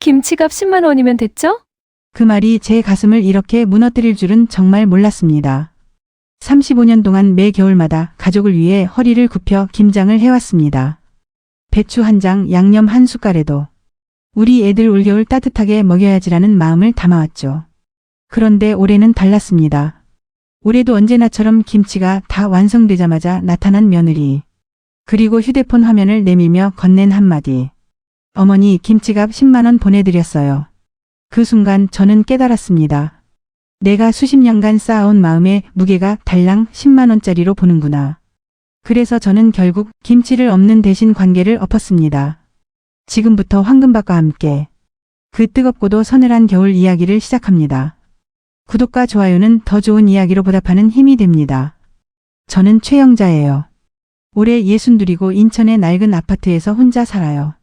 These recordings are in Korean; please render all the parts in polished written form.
김치값 10만 원이면 됐죠? 그 말이 제 가슴을 이렇게 무너뜨릴 줄은 정말 몰랐습니다. 35년 동안 매 겨울마다 가족을 위해 허리를 굽혀 김장을 해왔습니다. 배추 한 장, 양념 한 숟갈에도 우리 애들 올겨울 따뜻하게 먹여야지라는 마음을 담아왔죠. 그런데 올해는 달랐습니다. 올해도 언제나처럼 김치가 다 완성되자마자 나타난 며느리. 그리고 휴대폰 화면을 내밀며 건넨 한마디. 어머니, 김치값 10만 원 보내드렸어요. 그 순간 저는 깨달았습니다. 내가 수십 년간 쌓아온 마음의 무게가 달랑 10만 원짜리로 보는구나. 그래서 저는 결국 김치를 엎는 대신 관계를 엎었습니다. 지금부터 황금밥과 함께 그 뜨겁고도 서늘한 겨울 이야기를 시작합니다. 구독과 좋아요는 더 좋은 이야기로 보답하는 힘이 됩니다. 저는 최영자예요. 올해 62이고 인천의 낡은 아파트에서 혼자 살아요.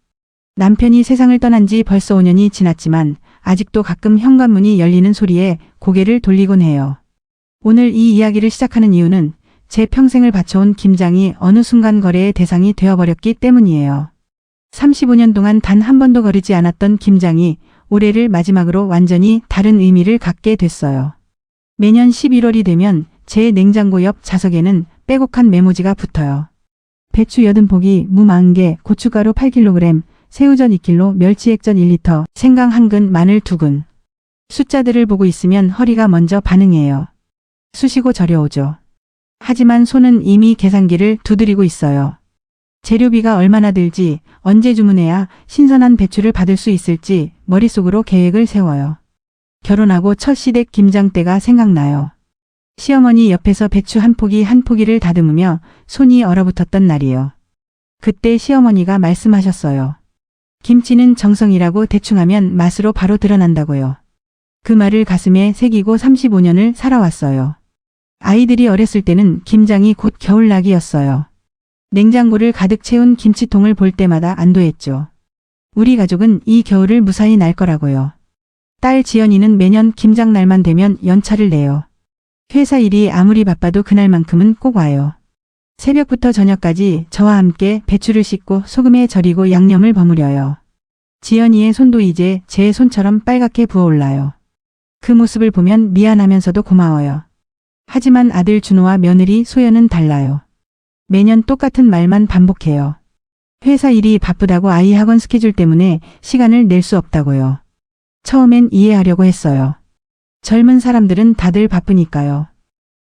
남편이 세상을 떠난 지 벌써 5년이 지났지만 아직도 가끔 현관문이 열리는 소리에 고개를 돌리곤 해요. 오늘 이 이야기를 시작하는 이유는 제 평생을 바쳐온 김장이 어느 순간 거래의 대상이 되어버렸기 때문이에요. 35년 동안 단 한 번도 거르지 않았던 김장이 올해를 마지막으로 완전히 다른 의미를 갖게 됐어요. 매년 11월이 되면 제 냉장고 옆 자석에는 빼곡한 메모지가 붙어요. 배추 80포기, 무 40개, 고춧가루 8kg, 새우젓 2kg, 멸치액젓 1리터, 생강 1근, 마늘 2근. 숫자들을 보고 있으면 허리가 먼저 반응해요. 쑤시고 저려오죠. 하지만 손은 이미 계산기를 두드리고 있어요. 재료비가 얼마나 들지, 언제 주문해야 신선한 배추를 받을 수 있을지 머릿속으로 계획을 세워요. 결혼하고 첫 시댁 김장 때가 생각나요. 시어머니 옆에서 배추 한 포기 한 포기를 다듬으며 손이 얼어붙었던 날이요. 그때 시어머니가 말씀하셨어요. 김치는 정성이라고 대충하면 맛으로 바로 드러난다고요. 그 말을 가슴에 새기고 35년을 살아왔어요. 아이들이 어렸을 때는 김장이 곧 겨울나기였어요. 냉장고를 가득 채운 김치통을 볼 때마다 안도했죠. 우리 가족은 이 겨울을 무사히 날 거라고요. 딸 지연이는 매년 김장날만 되면 연차를 내요. 회사 일이 아무리 바빠도 그날만큼은 꼭 와요. 새벽부터 저녁까지 저와 함께 배추를 씻고 소금에 절이고 양념을 버무려요. 지연이의 손도 이제 제 손처럼 빨갛게 부어올라요. 그 모습을 보면 미안하면서도 고마워요. 하지만 아들 준호와 며느리 소연은 달라요. 매년 똑같은 말만 반복해요. 회사 일이 바쁘다고 아이 학원 스케줄 때문에 시간을 낼 수 없다고요. 처음엔 이해하려고 했어요. 젊은 사람들은 다들 바쁘니까요.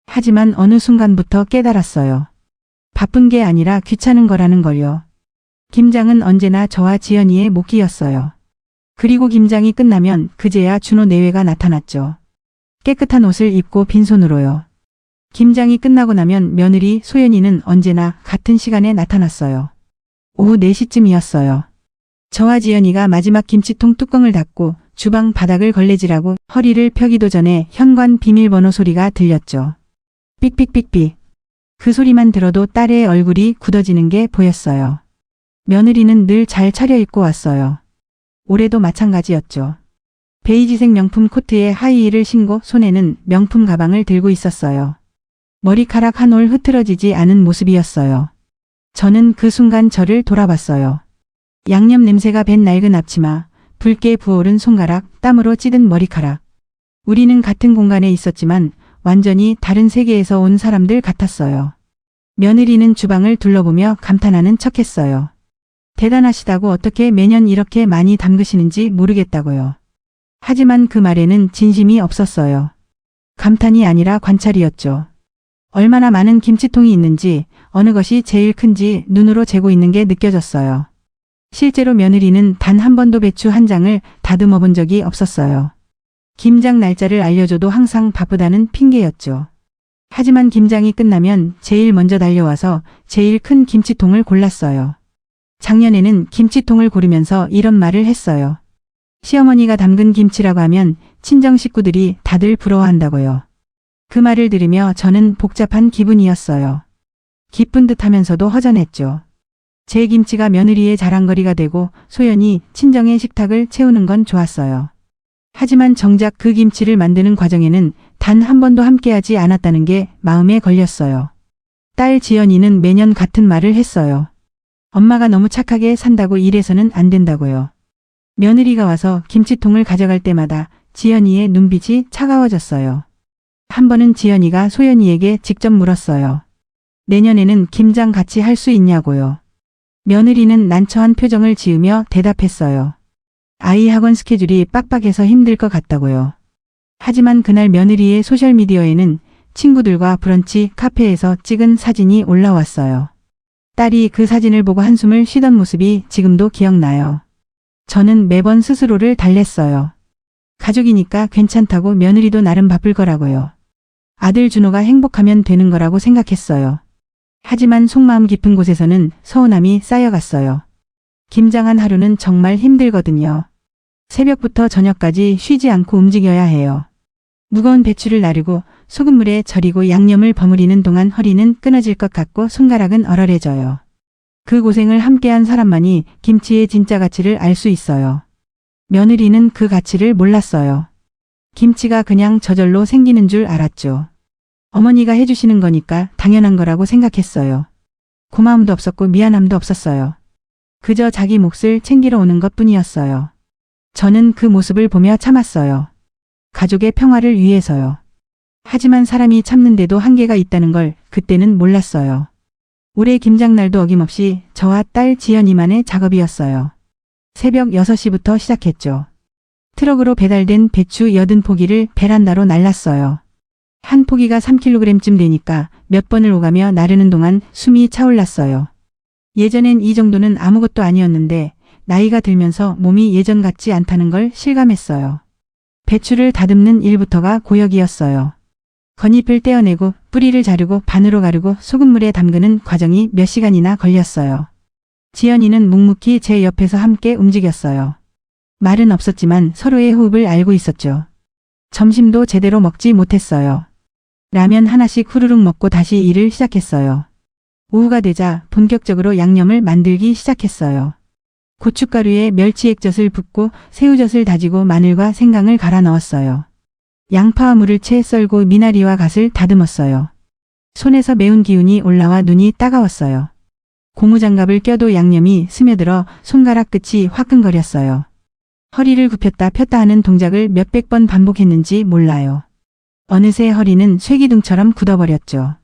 하지만 어느 순간부터 깨달았어요. 바쁜 게 아니라 귀찮은 거라는 걸요. 김장은 언제나 저와 지연이의 몫이었어요. 그리고 김장이 끝나면 그제야 준호 내외가 나타났죠. 깨끗한 옷을 입고 빈손으로요. 김장이 끝나고 나면 며느리 소연이는 언제나 같은 시간에 나타났어요. 오후 4시쯤이었어요. 저와 지연이가 마지막 김치통 뚜껑을 닫고 주방 바닥을 걸레질하고 허리를 펴기도 전에 현관 비밀번호 소리가 들렸죠. 삑삑삑삑. 그 소리만 들어도 딸의 얼굴이 굳어지는 게 보였어요. 며느리는 늘 잘 차려입고 왔어요. 올해도 마찬가지였죠. 베이지색 명품 코트에 하이힐을 신고 손에는 명품 가방을 들고 있었어요. 머리카락 한 올 흐트러지지 않은 모습이었어요. 저는 그 순간 저를 돌아봤어요. 양념 냄새가 밴 낡은 앞치마, 붉게 부어오른 손가락, 땀으로 찌든 머리카락. 우리는 같은 공간에 있었지만 완전히 다른 세계에서 온 사람들 같았어요. 며느리는 주방을 둘러보며 감탄하는 척했어요. 대단하시다고 어떻게 매년 이렇게 많이 담그시는지 모르겠다고요. 하지만 그 말에는 진심이 없었어요. 감탄이 아니라 관찰이었죠. 얼마나 많은 김치통이 있는지, 어느 것이 제일 큰지 눈으로 재고 있는 게 느껴졌어요. 실제로 며느리는 단 한 번도 배추 한 장을 다듬어 본 적이 없었어요. 김장 날짜를 알려줘도 항상 바쁘다는 핑계였죠. 하지만 김장이 끝나면 제일 먼저 달려와서 제일 큰 김치통을 골랐어요. 작년에는 김치통을 고르면서 이런 말을 했어요. 시어머니가 담근 김치라고 하면 친정 식구들이 다들 부러워한다고요. 그 말을 들으며 저는 복잡한 기분이었어요. 기쁜 듯 하면서도 허전했죠. 제 김치가 며느리의 자랑거리가 되고 소연이 친정의 식탁을 채우는 건 좋았어요. 하지만 정작 그 김치를 만드는 과정에는 단 한 번도 함께하지 않았다는 게 마음에 걸렸어요. 딸 지연이는 매년 같은 말을 했어요. 엄마가 너무 착하게 산다고 이래서는 안 된다고요. 며느리가 와서 김치통을 가져갈 때마다 지연이의 눈빛이 차가워졌어요. 한 번은 지연이가 소연이에게 직접 물었어요. 내년에는 김장 같이 할 수 있냐고요. 며느리는 난처한 표정을 지으며 대답했어요. 아이 학원 스케줄이 빡빡해서 힘들 것 같다고요. 하지만 그날 며느리의 소셜미디어에는 친구들과 브런치 카페에서 찍은 사진이 올라왔어요. 딸이 그 사진을 보고 한숨을 쉬던 모습이 지금도 기억나요. 저는 매번 스스로를 달랬어요. 가족이니까 괜찮다고, 며느리도 나름 바쁠 거라고요. 아들 준호가 행복하면 되는 거라고 생각했어요. 하지만 속마음 깊은 곳에서는 서운함이 쌓여갔어요. 김장한 하루는 정말 힘들거든요. 새벽부터 저녁까지 쉬지 않고 움직여야 해요. 무거운 배추를 나르고 소금물에 절이고 양념을 버무리는 동안 허리는 끊어질 것 같고 손가락은 얼얼해져요. 그 고생을 함께한 사람만이 김치의 진짜 가치를 알 수 있어요. 며느리는 그 가치를 몰랐어요. 김치가 그냥 저절로 생기는 줄 알았죠. 어머니가 해주시는 거니까 당연한 거라고 생각했어요. 고마움도 없었고 미안함도 없었어요. 그저 자기 몫을 챙기러 오는 것 뿐이었어요. 저는 그 모습을 보며 참았어요. 가족의 평화를 위해서요. 하지만 사람이 참는데도 한계가 있다는 걸 그때는 몰랐어요. 올해 김장날도 어김없이 저와 딸 지연이만의 작업이었어요. 새벽 6시부터 시작했죠. 트럭으로 배달된 배추 80포기를 베란다로 날랐어요. 한 포기가 3kg쯤 되니까 몇 번을 오가며 나르는 동안 숨이 차올랐어요. 예전엔 이 정도는 아무것도 아니었는데 나이가 들면서 몸이 예전 같지 않다는 걸 실감했어요. 배추를 다듬는 일부터가 고역이었어요. 겉잎을 떼어내고 뿌리를 자르고 반으로 가르고 소금물에 담그는 과정이 몇 시간이나 걸렸어요. 지연이는 묵묵히 제 옆에서 함께 움직였어요. 말은 없었지만 서로의 호흡을 알고 있었죠. 점심도 제대로 먹지 못했어요. 라면 하나씩 후루룩 먹고 다시 일을 시작했어요. 오후가 되자 본격적으로 양념을 만들기 시작했어요. 고춧가루에 멸치액젓을 붓고 새우젓을 다지고 마늘과 생강을 갈아 넣었어요. 양파와 물을 채 썰고 미나리와 갓을 다듬었어요. 손에서 매운 기운이 올라와 눈이 따가웠어요. 고무장갑을 껴도 양념이 스며들어 손가락 끝이 화끈거렸어요. 허리를 굽혔다 폈다 하는 동작을 몇백 번 반복했는지 몰라요. 어느새 허리는 쇠기둥처럼 굳어버렸죠.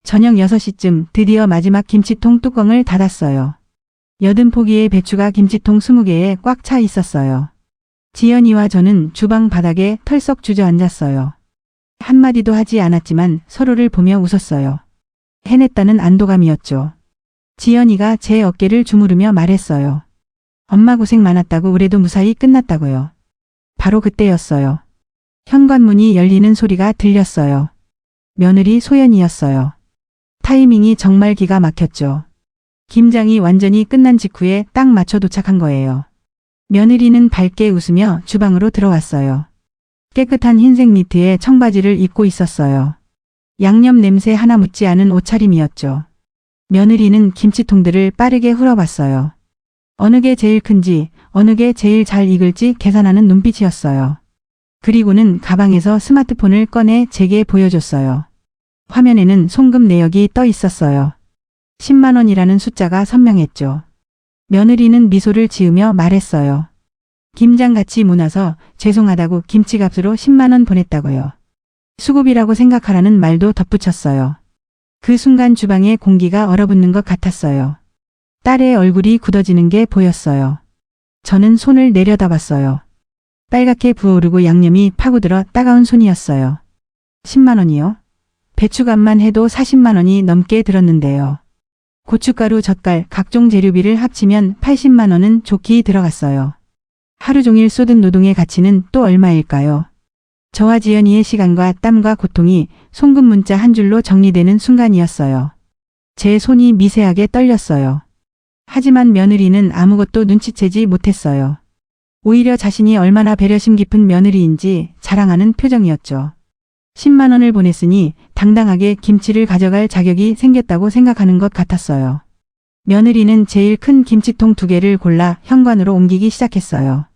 저녁 6시쯤 드디어 마지막 김치통 뚜껑을 닫았어요. 80포기의 배추가 김치통 20개에 꽉 차 있었어요. 지연이와 저는 주방 바닥에 털썩 주저앉았어요. 한마디도 하지 않았지만 서로를 보며 웃었어요. 해냈다는 안도감이었죠. 지연이가 제 어깨를 주무르며 말했어요. 엄마 고생 많았다고, 올해도 무사히 끝났다고요. 바로 그때였어요. 현관문이 열리는 소리가 들렸어요. 며느리 소연이었어요. 타이밍이 정말 기가 막혔죠. 김장이 완전히 끝난 직후에 딱 맞춰 도착한 거예요. 며느리는 밝게 웃으며 주방으로 들어왔어요. 깨끗한 흰색 니트에 청바지를 입고 있었어요. 양념 냄새 하나 묻지 않은 옷차림이었죠. 며느리는 김치통들을 빠르게 흘어봤어요. 어느 게 제일 큰지, 어느 게 제일 잘 익을지 계산하는 눈빛이었어요. 그리고는 가방에서 스마트폰을 꺼내 제게 보여줬어요. 화면에는 송금 내역이 떠 있었어요. 10만 원이라는 숫자가 선명했죠. 며느리는 미소를 지으며 말했어요. 김장같이 무나서 죄송하다고 김치값으로 10만 원 보냈다고요. 수고비라고 생각하라는 말도 덧붙였어요. 그 순간 주방에 공기가 얼어붙는 것 같았어요. 딸의 얼굴이 굳어지는 게 보였어요. 저는 손을 내려다봤어요. 빨갛게 부어오르고 양념이 파고들어 따가운 손이었어요. 10만 원이요? 배추값만 해도 40만 원이 넘게 들었는데요. 고춧가루, 젓갈, 각종 재료비를 합치면 80만 원은 좋게 들어갔어요. 하루 종일 쏟은 노동의 가치는 또 얼마일까요? 저와 지연이의 시간과 땀과 고통이 송금 문자 한 줄로 정리되는 순간이었어요. 제 손이 미세하게 떨렸어요. 하지만 며느리는 아무것도 눈치채지 못했어요. 오히려 자신이 얼마나 배려심 깊은 며느리인지 자랑하는 표정이었죠. 10만 원을 보냈으니 당당하게 김치를 가져갈 자격이 생겼다고 생각하는 것 같았어요. 며느리는 제일 큰 김치통 2개를 골라 현관으로 옮기기 시작했어요.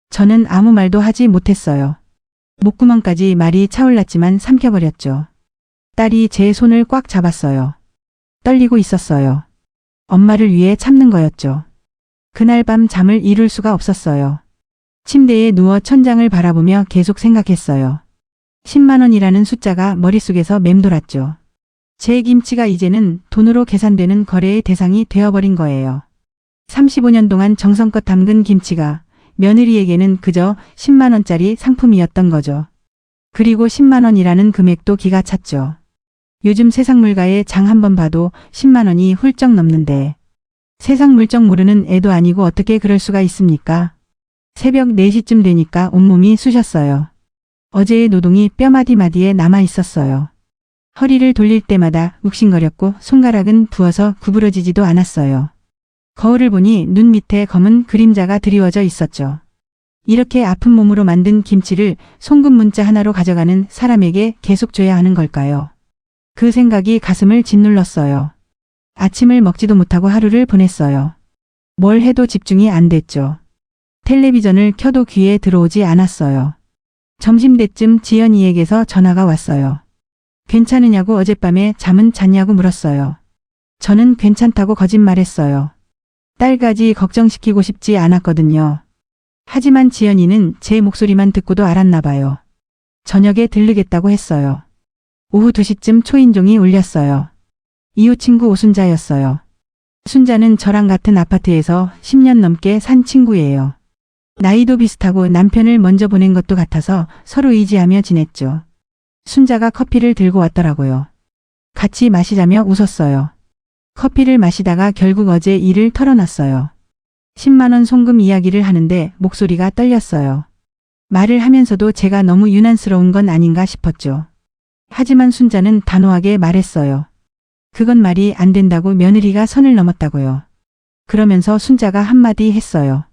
저는 아무 말도 하지 못했어요. 목구멍까지 말이 차올랐지만 삼켜버렸죠. 딸이 제 손을 꽉 잡았어요. 떨리고 있었어요. 엄마를 위해 참는 거였죠. 그날 밤 잠을 이룰 수가 없었어요. 침대에 누워 천장을 바라보며 계속 생각했어요. 10만 원이라는 숫자가 머릿속에서 맴돌았죠. 제 김치가 이제는 돈으로 계산되는 거래의 대상이 되어버린 거예요. 35년 동안 정성껏 담근 김치가 며느리에게는 그저 10만 원짜리 상품이었던 거죠. 그리고 10만 원이라는 금액도 기가 찼죠. 요즘 세상 물가에 장 한 번 봐도 10만 원이 훌쩍 넘는데 세상 물정 모르는 애도 아니고 어떻게 그럴 수가 있습니까? 새벽 4시쯤 되니까 온몸이 쑤셨어요. 어제의 노동이 뼈마디마디에 남아 있었어요. 허리를 돌릴 때마다 욱신거렸고 손가락은 부어서 구부러지지도 않았어요. 거울을 보니 눈 밑에 검은 그림자가 드리워져 있었죠. 이렇게 아픈 몸으로 만든 김치를 송금 문자 하나로 가져가는 사람에게 계속 줘야 하는 걸까요? 그 생각이 가슴을 짓눌렀어요. 아침을 먹지도 못하고 하루를 보냈어요. 뭘 해도 집중이 안 됐죠. 텔레비전을 켜도 귀에 들어오지 않았어요. 점심때쯤 지연이에게서 전화가 왔어요. 괜찮으냐고 어젯밤에 잠은 잤냐고 물었어요. 저는 괜찮다고 거짓말했어요. 딸까지 걱정시키고 싶지 않았거든요. 하지만 지연이는 제 목소리만 듣고도 알았나 봐요. 저녁에 들르겠다고 했어요. 오후 2시쯤 초인종이 울렸어요. 이웃 친구 오순자였어요. 순자는 저랑 같은 아파트에서 10년 넘게 산 친구예요. 나이도 비슷하고 남편을 먼저 보낸 것도 같아서 서로 의지하며 지냈죠. 순자가 커피를 들고 왔더라고요. 같이 마시자며 웃었어요. 커피를 마시다가 결국 어제 일을 털어놨어요. 10만 원 송금 이야기를 하는데 목소리가 떨렸어요. 말을 하면서도 제가 너무 유난스러운 건 아닌가 싶었죠. 하지만 순자는 단호하게 말했어요. 그건 말이 안 된다고 며느리가 선을 넘었다고요. 그러면서 순자가 한마디 했어요.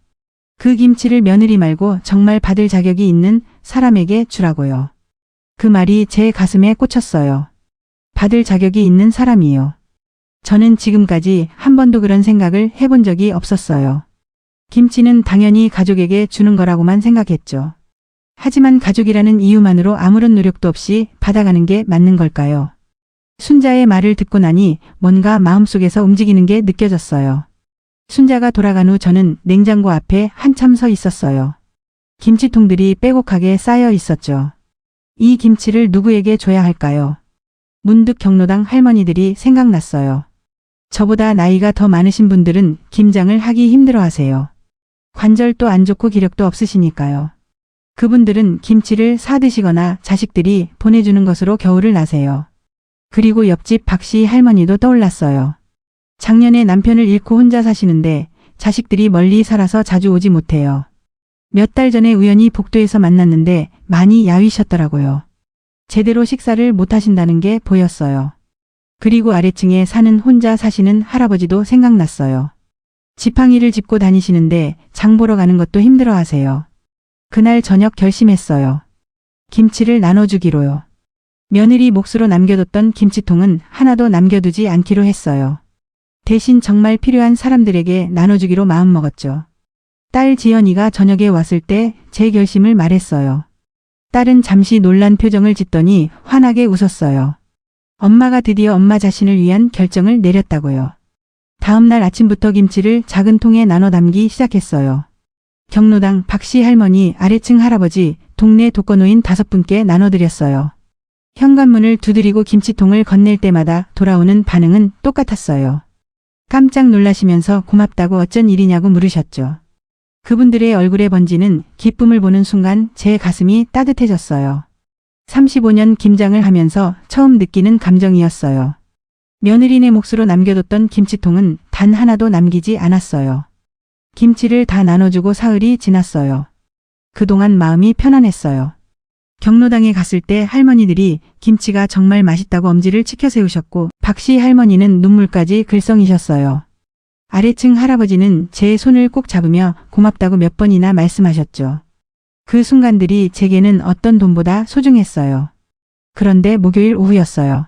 그 김치를 며느리 말고 정말 받을 자격이 있는 사람에게 주라고요. 그 말이 제 가슴에 꽂혔어요. 받을 자격이 있는 사람이요. 저는 지금까지 한 번도 그런 생각을 해본 적이 없었어요. 김치는 당연히 가족에게 주는 거라고만 생각했죠. 하지만 가족이라는 이유만으로 아무런 노력도 없이 받아가는 게 맞는 걸까요? 순자의 말을 듣고 나니 뭔가 마음속에서 움직이는 게 느껴졌어요. 순자가 돌아간 후 저는 냉장고 앞에 한참 서 있었어요. 김치통들이 빼곡하게 쌓여 있었죠. 이 김치를 누구에게 줘야 할까요? 문득 경로당 할머니들이 생각났어요. 저보다 나이가 더 많으신 분들은 김장을 하기 힘들어하세요. 관절도 안 좋고 기력도 없으시니까요. 그분들은 김치를 사 드시거나 자식들이 보내주는 것으로 겨울을 나세요. 그리고 옆집 박씨 할머니도 떠올랐어요. 작년에 남편을 잃고 혼자 사시는데 자식들이 멀리 살아서 자주 오지 못해요. 몇 달 전에 우연히 복도에서 만났는데 많이 야위셨더라고요. 제대로 식사를 못 하신다는 게 보였어요. 그리고 아래층에 사는 혼자 사시는 할아버지도 생각났어요. 지팡이를 짚고 다니시는데 장 보러 가는 것도 힘들어 하세요. 그날 저녁 결심했어요. 김치를 나눠주기로요. 며느리 몫으로 남겨뒀던 김치통은 하나도 남겨두지 않기로 했어요. 대신 정말 필요한 사람들에게 나눠주기로 마음먹었죠. 딸 지연이가 저녁에 왔을 때 제 결심을 말했어요. 딸은 잠시 놀란 표정을 짓더니 환하게 웃었어요. 엄마가 드디어 엄마 자신을 위한 결정을 내렸다고요. 다음 날 아침부터 김치를 작은 통에 나눠 담기 시작했어요. 경로당 박씨 할머니, 아래층 할아버지, 동네 독거노인 5분께 나눠드렸어요. 현관문을 두드리고 김치통을 건넬 때마다 돌아오는 반응은 똑같았어요. 깜짝 놀라시면서 고맙다고 어쩐 일이냐고 물으셨죠. 그분들의 얼굴에 번지는 기쁨을 보는 순간 제 가슴이 따뜻해졌어요. 35년 김장을 하면서 처음 느끼는 감정이었어요. 며느리네 몫으로 남겨뒀던 김치통은 단 하나도 남기지 않았어요. 김치를 다 나눠주고 사흘이 지났어요. 그동안 마음이 편안했어요. 경로당에 갔을 때 할머니들이 김치가 정말 맛있다고 엄지를 치켜 세우셨고 박씨 할머니는 눈물까지 글썽이셨어요. 아래층 할아버지는 제 손을 꼭 잡으며 고맙다고 몇 번이나 말씀하셨죠. 그 순간들이 제게는 어떤 돈보다 소중했어요. 그런데 목요일 오후였어요.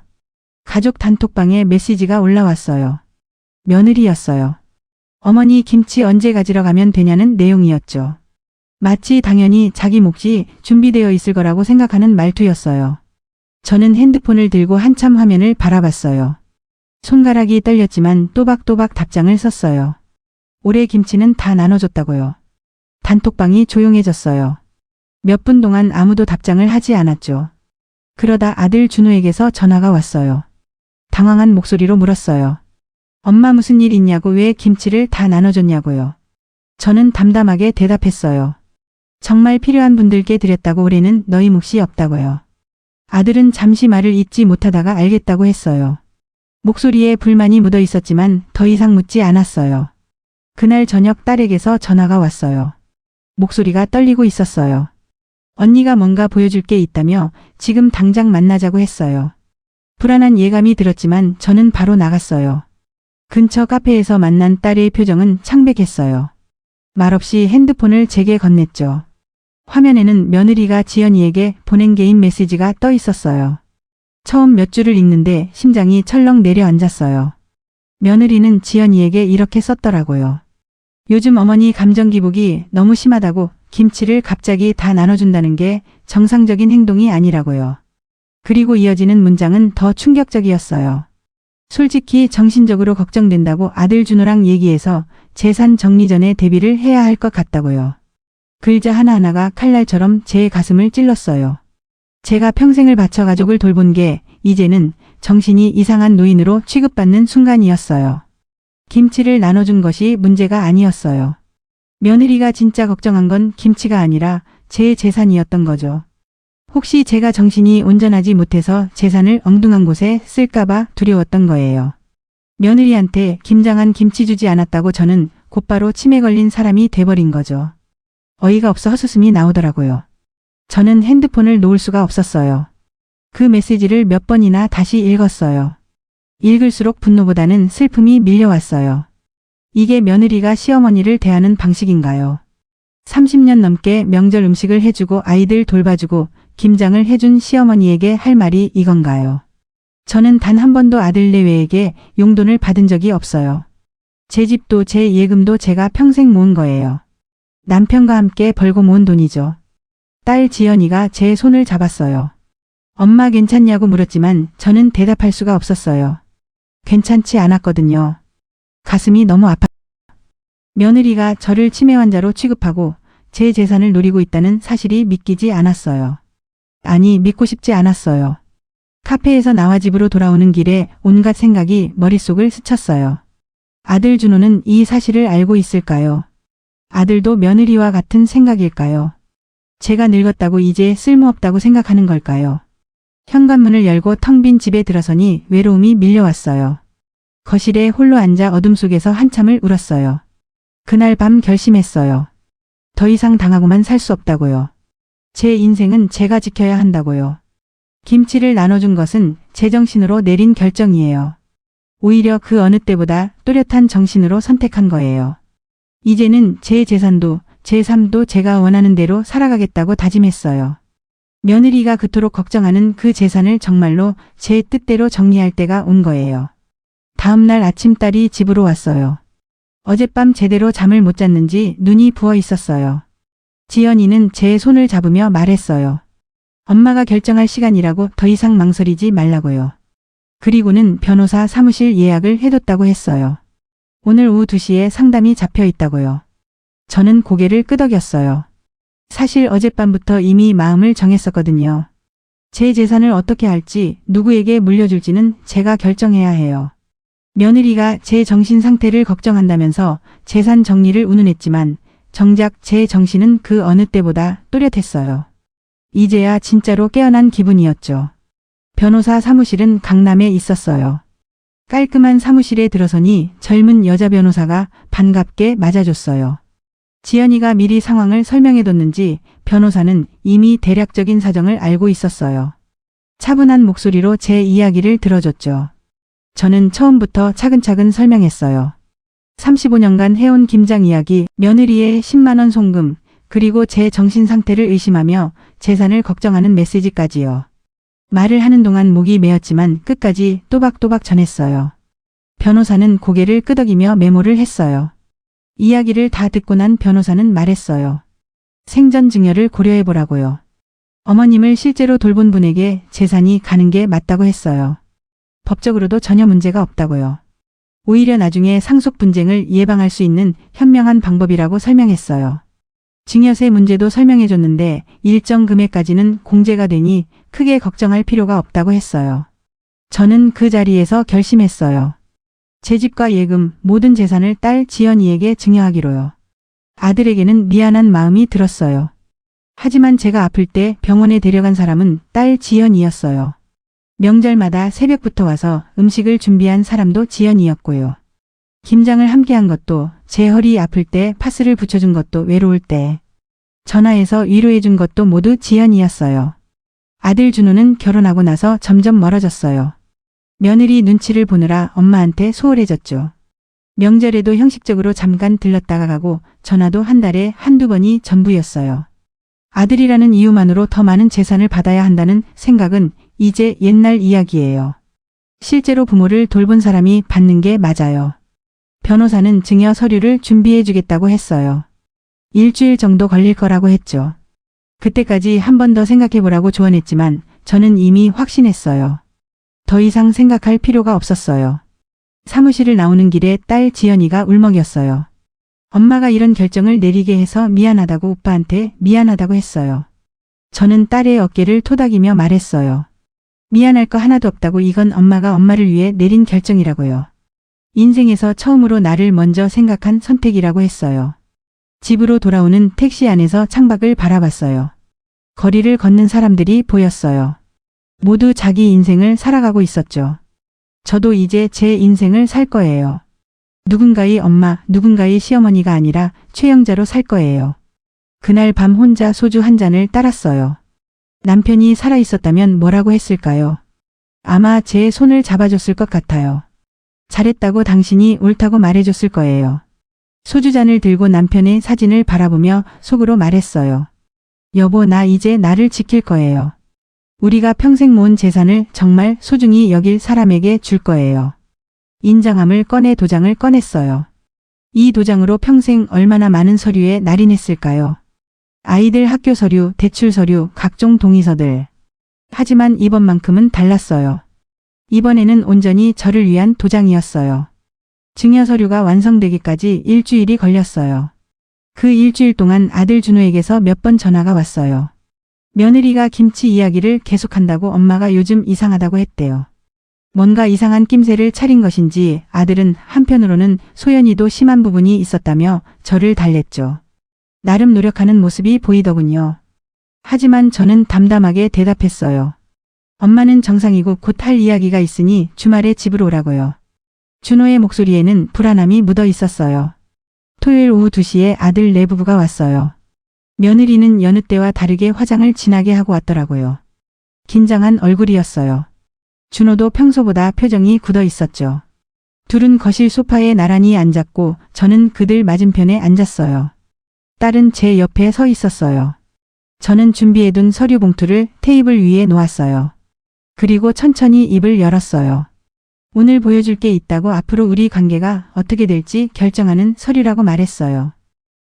가족 단톡방에 메시지가 올라왔어요. 며느리였어요. 어머니 김치 언제 가지러 가면 되냐는 내용이었죠. 마치 당연히 자기 몫이 준비되어 있을 거라고 생각하는 말투였어요. 저는 핸드폰을 들고 한참 화면을 바라봤어요. 손가락이 떨렸지만 또박또박 답장을 썼어요. 올해 김치는 다 나눠줬다고요. 단톡방이 조용해졌어요. 몇 분 동안 아무도 답장을 하지 않았죠. 그러다 아들 준호에게서 전화가 왔어요. 당황한 목소리로 물었어요. 엄마 무슨 일 있냐고, 왜 김치를 다 나눠줬냐고요. 저는 담담하게 대답했어요. 정말 필요한 분들께 드렸다고, 올해는 너희 몫이 없다고요. 아들은 잠시 말을 잇지 못하다가 알겠다고 했어요. 목소리에 불만이 묻어 있었지만 더 이상 묻지 않았어요. 그날 저녁 딸에게서 전화가 왔어요. 목소리가 떨리고 있었어요. 언니가 뭔가 보여줄 게 있다며 지금 당장 만나자고 했어요. 불안한 예감이 들었지만 저는 바로 나갔어요. 근처 카페에서 만난 딸의 표정은 창백했어요. 말없이 핸드폰을 제게 건넸죠. 화면에는 며느리가 지연이에게 보낸 개인 메시지가 떠 있었어요. 처음 몇 줄을 읽는데 심장이 철렁 내려앉았어요. 며느리는 지연이에게 이렇게 썼더라고요. 요즘 어머니 감정 기복이 너무 심하다고, 김치를 갑자기 다 나눠준다는 게 정상적인 행동이 아니라고요. 그리고 이어지는 문장은 더 충격적이었어요. 솔직히 정신적으로 걱정된다고 아들 준호랑 얘기해서 재산 정리 전에 대비를 해야 할 것 같다고요. 글자 하나하나가 칼날처럼 제 가슴을 찔렀어요. 제가 평생을 바쳐 가족을 돌본 게 이제는 정신이 이상한 노인으로 취급받는 순간이었어요. 김치를 나눠준 것이 문제가 아니었어요. 며느리가 진짜 걱정한 건 김치가 아니라 제 재산이었던 거죠. 혹시 제가 정신이 온전하지 못해서 재산을 엉뚱한 곳에 쓸까봐 두려웠던 거예요. 며느리한테 김장한 김치 주지 않았다고 저는 곧바로 치매 걸린 사람이 돼버린 거죠. 어이가 없어 헛웃음이 나오더라고요. 저는 핸드폰을 놓을 수가 없었어요. 그 메시지를 몇 번이나 다시 읽었어요. 읽을수록 분노보다는 슬픔이 밀려왔어요. 이게 며느리가 시어머니를 대하는 방식인가요? 30년 넘게 명절 음식을 해주고 아이들 돌봐주고 김장을 해준 시어머니에게 할 말이 이건가요? 저는 단 한 번도 아들 내외에게 용돈을 받은 적이 없어요. 제 집도 제 예금도 제가 평생 모은 거예요. 남편과 함께 벌고 모은 돈이죠. 딸 지연이가 제 손을 잡았어요. 엄마 괜찮냐고 물었지만 저는 대답할 수가 없었어요. 괜찮지 않았거든요. 가슴이 너무 아팠어요. 며느리가 저를 치매 환자로 취급하고 제 재산을 노리고 있다는 사실이 믿기지 않았어요. 아니, 믿고 싶지 않았어요. 카페에서 나와 집으로 돌아오는 길에 온갖 생각이 머릿속을 스쳤어요. 아들 준호는 이 사실을 알고 있을까요? 아들도 며느리와 같은 생각일까요? 제가 늙었다고 이제 쓸모없다고 생각하는 걸까요? 현관문을 열고 텅 빈 집에 들어서니 외로움이 밀려왔어요. 거실에 홀로 앉아 어둠 속에서 한참을 울었어요. 그날 밤 결심했어요. 더 이상 당하고만 살 수 없다고요. 제 인생은 제가 지켜야 한다고요. 김치를 나눠준 것은 제정신으로 내린 결정이에요. 오히려 그 어느 때보다 또렷한 정신으로 선택한 거예요. 이제는 제 재산도 제 삶도 제가 원하는 대로 살아가겠다고 다짐했어요. 며느리가 그토록 걱정하는 그 재산을 정말로 제 뜻대로 정리할 때가 온 거예요. 다음 날 아침 딸이 집으로 왔어요. 어젯밤 제대로 잠을 못 잤는지 눈이 부어 있었어요. 지연이는 제 손을 잡으며 말했어요. 엄마가 결정할 시간이라고 더 이상 망설이지 말라고요. 그리고는 변호사 사무실 예약을 해뒀다고 했어요. 오늘 오후 2시에 상담이 잡혀 있다고요. 저는 고개를 끄덕였어요. 사실 어젯밤부터 이미 마음을 정했었거든요. 제 재산을 어떻게 할지, 누구에게 물려줄지는 제가 결정해야 해요. 며느리가 제 정신 상태를 걱정한다면서 재산 정리를 운운했지만 정작 제 정신은 그 어느 때보다 또렷했어요. 이제야 진짜로 깨어난 기분이었죠. 변호사 사무실은 강남에 있었어요. 깔끔한 사무실에 들어서니 젊은 여자 변호사가 반갑게 맞아줬어요. 지연이가 미리 상황을 설명해뒀는지 변호사는 이미 대략적인 사정을 알고 있었어요. 차분한 목소리로 제 이야기를 들어줬죠. 저는 처음부터 차근차근 설명했어요. 35년간 해온 김장 이야기, 며느리의 10만 원 송금, 그리고 제 정신 상태를 의심하며 재산을 걱정하는 메시지까지요. 말을 하는 동안 목이 메었지만 끝까지 또박또박 전했어요. 변호사는 고개를 끄덕이며 메모를 했어요. 이야기를 다 듣고 난 변호사는 말했어요. 생전 증여를 고려해보라고요. 어머님을 실제로 돌본 분에게 재산이 가는 게 맞다고 했어요. 법적으로도 전혀 문제가 없다고요. 오히려 나중에 상속 분쟁을 예방할 수 있는 현명한 방법이라고 설명했어요. 증여세 문제도 설명해줬는데 일정 금액까지는 공제가 되니 크게 걱정할 필요가 없다고 했어요. 저는 그 자리에서 결심했어요. 제 집과 예금, 모든 재산을 딸 지연이에게 증여하기로요. 아들에게는 미안한 마음이 들었어요. 하지만 제가 아플 때 병원에 데려간 사람은 딸 지연이었어요. 명절마다 새벽부터 와서 음식을 준비한 사람도 지연이었고요. 김장을 함께한 것도, 제 허리 아플 때 파스를 붙여준 것도, 외로울 때 전화해서 위로해준 것도 모두 지연이었어요. 아들 준호는 결혼하고 나서 점점 멀어졌어요. 며느리 눈치를 보느라 엄마한테 소홀해졌죠. 명절에도 형식적으로 잠깐 들렀다가 가고 전화도 한 달에 한두 번이 전부였어요. 아들이라는 이유만으로 더 많은 재산을 받아야 한다는 생각은 이제 옛날 이야기예요. 실제로 부모를 돌본 사람이 받는 게 맞아요. 변호사는 증여 서류를 준비해 주겠다고 했어요. 일주일 정도 걸릴 거라고 했죠. 그때까지 한 번 더 생각해 보라고 조언했지만 저는 이미 확신했어요. 더 이상 생각할 필요가 없었어요. 사무실을 나오는 길에 딸 지연이가 울먹였어요. 엄마가 이런 결정을 내리게 해서 미안하다고, 오빠한테 미안하다고 했어요. 저는 딸의 어깨를 토닥이며 말했어요. 미안할 거 하나도 없다고, 이건 엄마가 엄마를 위해 내린 결정이라고요. 인생에서 처음으로 나를 먼저 생각한 선택이라고 했어요. 집으로 돌아오는 택시 안에서 창밖을 바라봤어요. 거리를 걷는 사람들이 보였어요. 모두 자기 인생을 살아가고 있었죠. 저도 이제 제 인생을 살 거예요. 누군가의 엄마, 누군가의 시어머니가 아니라 최영자로 살 거예요. 그날 밤 혼자 소주 한 잔을 따랐어요. 남편이 살아있었다면 뭐라고 했을까요? 아마 제 손을 잡아줬을 것 같아요. 잘했다고, 당신이 옳다고 말해줬을 거예요. 소주잔을 들고 남편의 사진을 바라보며 속으로 말했어요. 여보, 나 이제 나를 지킬 거예요. 우리가 평생 모은 재산을 정말 소중히 여길 사람에게 줄 거예요. 인장함을 꺼내 도장을 꺼냈어요. 이 도장으로 평생 얼마나 많은 서류에 날인했을까요? 아이들 학교 서류, 대출 서류, 각종 동의서들. 하지만 이번만큼은 달랐어요. 이번에는 온전히 저를 위한 도장이었어요. 증여 서류가 완성되기까지 일주일이 걸렸어요. 그 일주일 동안 아들 준호에게서 몇 번 전화가 왔어요. 며느리가 김치 이야기를 계속한다고, 엄마가 요즘 이상하다고 했대요. 뭔가 이상한 낌새를 차린 것인지 아들은 한편으로는 소연이도 심한 부분이 있었다며 저를 달랬죠. 나름 노력하는 모습이 보이더군요. 하지만 저는 담담하게 대답했어요. 엄마는 정상이고 곧 할 이야기가 있으니 주말에 집으로 오라고요. 준호의 목소리에는 불안함이 묻어 있었어요. 토요일 오후 2시에 아들 네 부부가 왔어요. 며느리는 여느 때와 다르게 화장을 진하게 하고 왔더라고요. 긴장한 얼굴이었어요. 준호도 평소보다 표정이 굳어 있었죠. 둘은 거실 소파에 나란히 앉았고 저는 그들 맞은편에 앉았어요. 딸은 제 옆에 서 있었어요. 저는 준비해둔 서류 봉투를 테이블 위에 놓았어요. 그리고 천천히 입을 열었어요. 오늘 보여줄 게 있다고, 앞으로 우리 관계가 어떻게 될지 결정하는 서류라고 말했어요.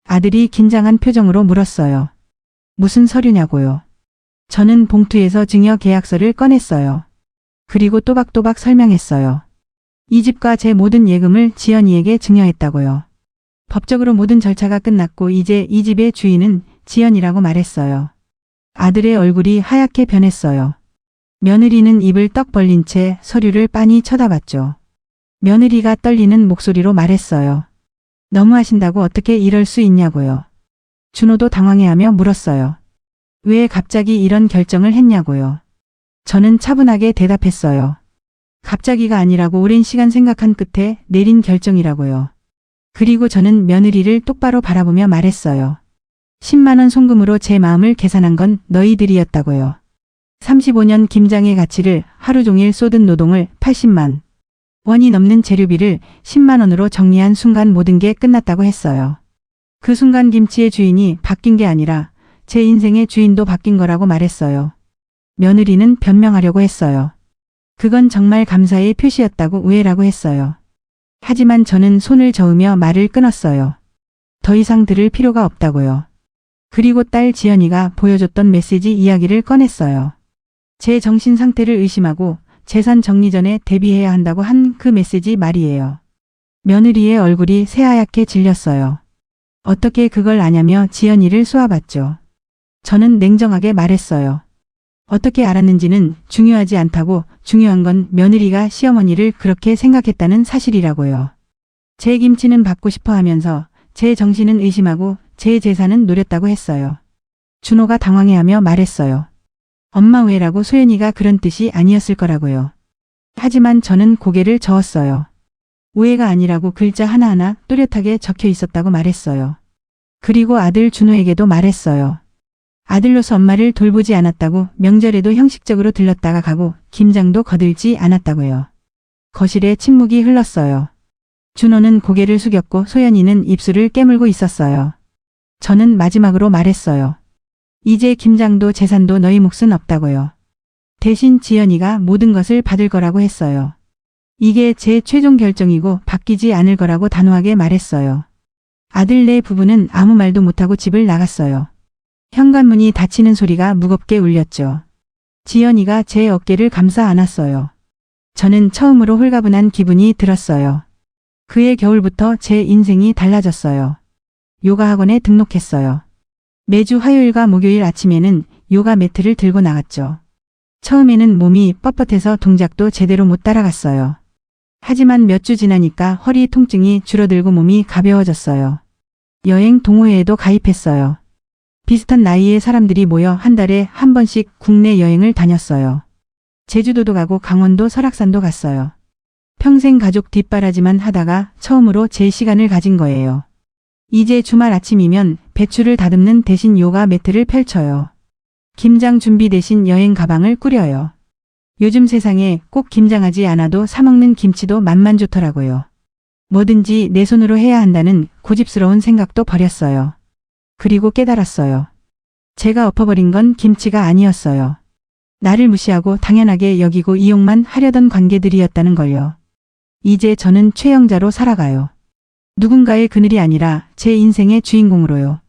아들이 긴장한 표정으로 물었어요. 무슨 서류냐고요? 저는 봉투에서 증여 계약서를 꺼냈어요. 그리고 또박또박 설명했어요. 이 집과 제 모든 예금을 지연이에게 증여했다고요. 법적으로 모든 절차가 끝났고 이제 이 집의 주인은 지연이라고 말했어요. 아들의 얼굴이 하얗게 변했어요. 며느리는 입을 떡 벌린 채 서류를 빤히 쳐다봤죠. 며느리가 떨리는 목소리로 말했어요. 너무하신다고, 어떻게 이럴 수 있냐고요. 준호도 당황해하며 물었어요. 왜 갑자기 이런 결정을 했냐고요. 저는 차분하게 대답했어요. 갑자기가 아니라고, 오랜 시간 생각한 끝에 내린 결정이라고요. 그리고 저는 며느리를 똑바로 바라보며 말했어요. 10만 원 송금으로 제 마음을 계산한 건 너희들이었다고요. 35년 김장의 가치를 하루 종일 쏟은 노동을 80만 원이 넘는 재료비를 10만 원으로 정리한 순간 모든 게 끝났다고 했어요. 그 순간 김치의 주인이 바뀐 게 아니라 제 인생의 주인도 바뀐 거라고 말했어요. 며느리는 변명하려고 했어요. 그건 정말 감사의 표시였다고 오해라고 했어요. 하지만 저는 손을 저으며 말을 끊었어요. 더 이상 들을 필요가 없다고요. 그리고 딸 지연이가 보여줬던 메시지 이야기를 꺼냈어요. 제 정신 상태를 의심하고 재산 정리 전에 대비해야 한다고 한 그 메시지 말이에요. 며느리의 얼굴이 새하얗게 질렸어요. 어떻게 그걸 아냐며 지연이를 쏘아봤죠. 저는 냉정하게 말했어요. 어떻게 알았는지는 중요하지 않다고, 중요한 건 며느리가 시어머니를 그렇게 생각했다는 사실이라고요. 제 김치는 받고 싶어 하면서 제 정신은 의심하고 제 재산은 노렸다고 했어요. 준호가 당황해하며 말했어요. 엄마 왜라고. 소연이가 그런 뜻이 아니었을 거라고요. 하지만 저는 고개를 저었어요. 오해가 아니라고 글자 하나하나 또렷하게 적혀 있었다고 말했어요. 그리고 아들 준호에게도 말했어요. 아들로서 엄마를 돌보지 않았다고, 명절에도 형식적으로 들렀다가 가고 김장도 거들지 않았다고요. 거실에 침묵이 흘렀어요. 준호는 고개를 숙였고 소연이는 입술을 깨물고 있었어요. 저는 마지막으로 말했어요. 이제 김장도 재산도 너희 몫은 없다고요. 대신 지연이가 모든 것을 받을 거라고 했어요. 이게 제 최종 결정이고 바뀌지 않을 거라고 단호하게 말했어요. 아들네 부부는 아무 말도 못하고 집을 나갔어요. 현관문이 닫히는 소리가 무겁게 울렸죠. 지연이가 제 어깨를 감싸 안았어요. 저는 처음으로 홀가분한 기분이 들었어요. 그해 겨울부터 제 인생이 달라졌어요. 요가 학원에 등록했어요. 매주 화요일과 목요일 아침에는 요가 매트를 들고 나갔죠. 처음에는 몸이 뻣뻣해서 동작도 제대로 못 따라갔어요. 하지만 몇 주 지나니까 허리 통증이 줄어들고 몸이 가벼워졌어요. 여행 동호회에도 가입했어요. 비슷한 나이의 사람들이 모여 한 달에 한 번씩 국내 여행을 다녔어요. 제주도도 가고 강원도 설악산도 갔어요. 평생 가족 뒷바라지만 하다가 처음으로 제 시간을 가진 거예요. 이제 주말 아침이면 배추를 다듬는 대신 요가 매트를 펼쳐요. 김장 준비 대신 여행 가방을 꾸려요. 요즘 세상에 꼭 김장하지 않아도 사먹는 김치도 맛만 좋더라고요. 뭐든지 내 손으로 해야 한다는 고집스러운 생각도 버렸어요. 그리고 깨달았어요. 제가 엎어버린 건 김치가 아니었어요. 나를 무시하고 당연하게 여기고 이용만 하려던 관계들이었다는 걸요. 이제 저는 최영자로 살아가요. 누군가의 그늘이 아니라 제 인생의 주인공으로요.